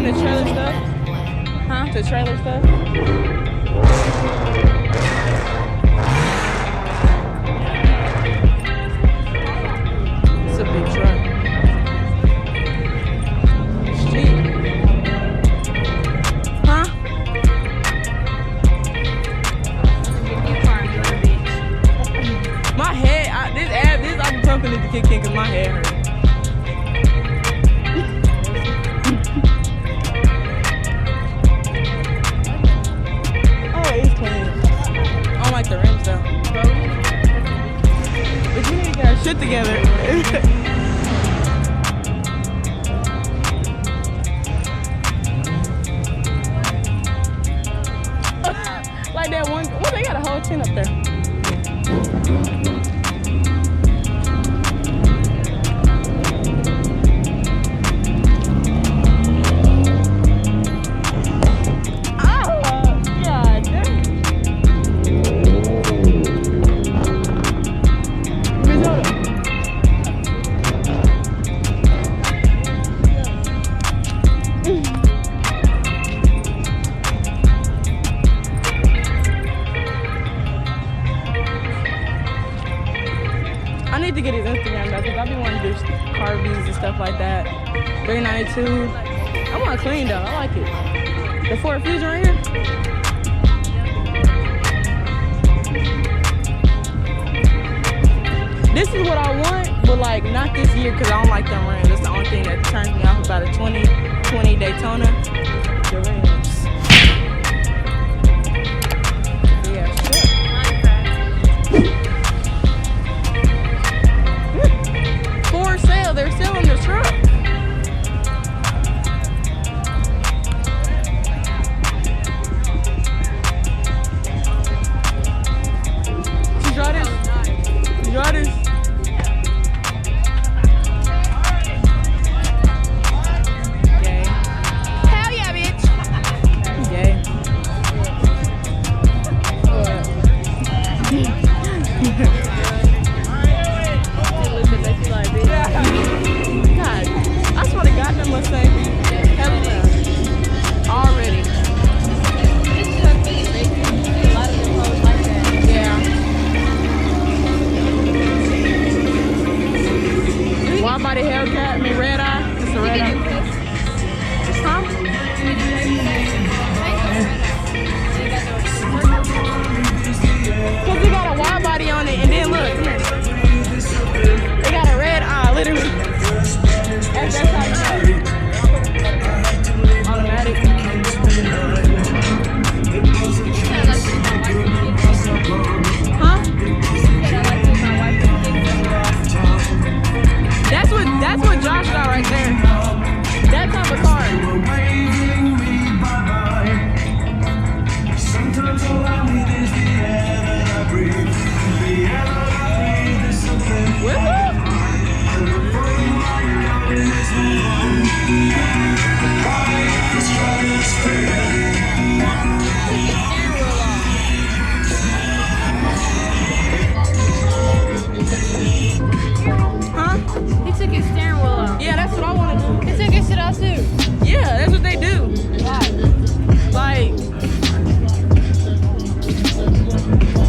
the trailer stuff? Huh? The trailer stuff? It's a big truck. It's cheap. Huh? My head, this ibuprofen needs to kick in because my head hurts. Like the rims though. But you need to get our shit together. Like that one, well, they got a whole tin up there. I need to get his Instagram though, because I be wanting to do car reviews and stuff like that. 392. I want it clean though. I like it. The Ford Fusion right here. This is what I want, but like not this year because I don't like them rims. That's the only thing that turns me off about a 2020 Daytona. The rims. They're still in the truck. Did you draw this? Did you draw this? Gay. Hell yeah, bitch. Gay. God, I swear to God, that Mustang. Hell yeah. Already. A lot of them hoes like that. Yeah. Wide body Hellcat, I mean red eye. It's a red eye. Huh? Because we got a wide body on it, and then look. They got a red eye, literally. That's how you know. Automatic. Huh? That's what Josh got right there. That type of car. Sometimes all I need is the air that I breathe. The air that I breathe is something. Huh? He took his steering wheel off. Yeah, that's what I want to do. He took his shit off too. Yeah, that's what they do.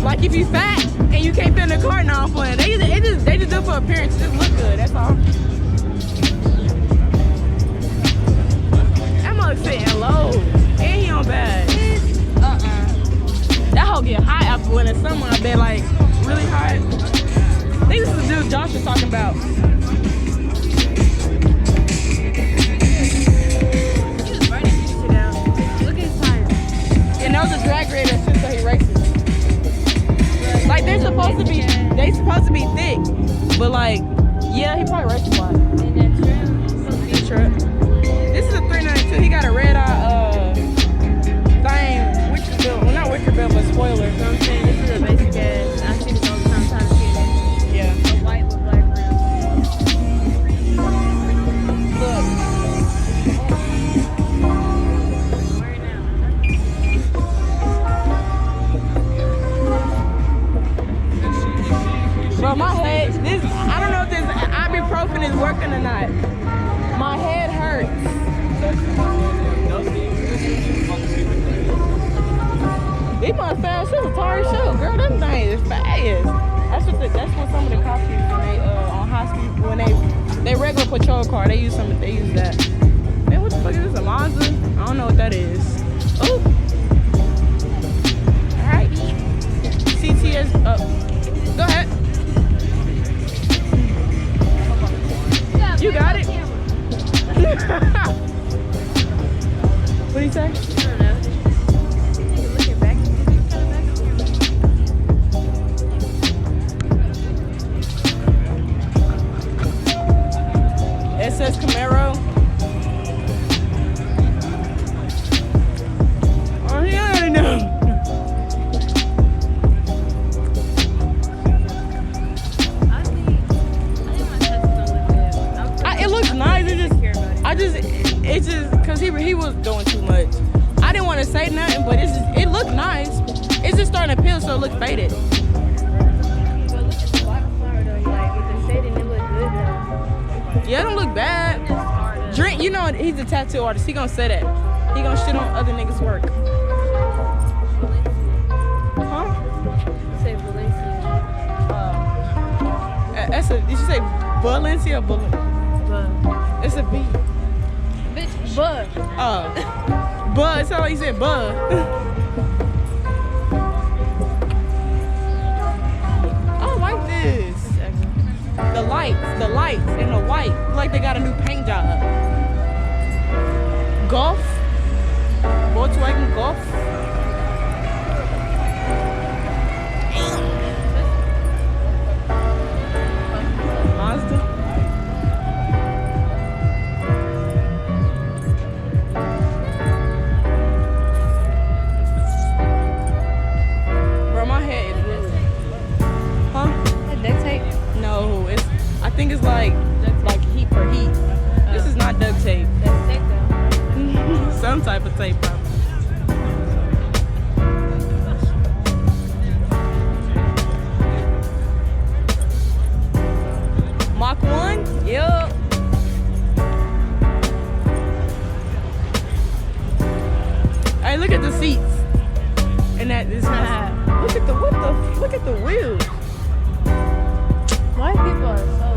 Like if you fat and you can't fit in the car, now I'm playing. They just do it for appearance. It just look good. That's all. That mug sitting low, and he on bad. That hoe get high after when it's summer. I bet like really high. I think this is the dude Josh was talking about. And those are drag rated shit, so he races. Like they supposed to be thick, but like, yeah, he probably races a lot. In that truck. This is a 392. He got a red eye thing, Wicker Bill. Well, not Wicker Bill, but spoiler. So I'm saying this is a basic ass. I see this all the time. Trying to get it. Yeah. A white with black rims. Look. Bro, my head, I don't know if this ibuprofen is little patrol car. They use that. Man, what the fuck is this? A Mazda? I don't know what that is. Oh. Alright. CTS up. Go ahead. You got it. What do you say? I don't know. Nigga looking back. SS Camaro. Oh yeah, I know. I think my test is gonna look good. It looks nice. It's just cause he was doing too much. I didn't want to say nothing, but it looked nice. It's just starting to peel, so it looked faded. But look at the bottom flower though. Like with the shading, it look good though. Yeah, it don't look bad. It's hard up. Drink, you know he's a tattoo artist. He gonna say that. He gonna shit on other niggas' work. Huh? Say Valencia. That's a. Did you say Valencia or Bullet? But It's a B. bitch, but Bud. It sounded like you said Bud. I like this. The lights, and the white. Like they got a new paint job. Golf. Volkswagen Golf. Mazda. Bro, my head is really. Huh? that duct tape. No, I think it's like heat for heat. This is not duct tape. That's sick though. Some type of tape, probably. Mach 1? Yup. Hey, look at the seats. And this look at the wheels. White people are so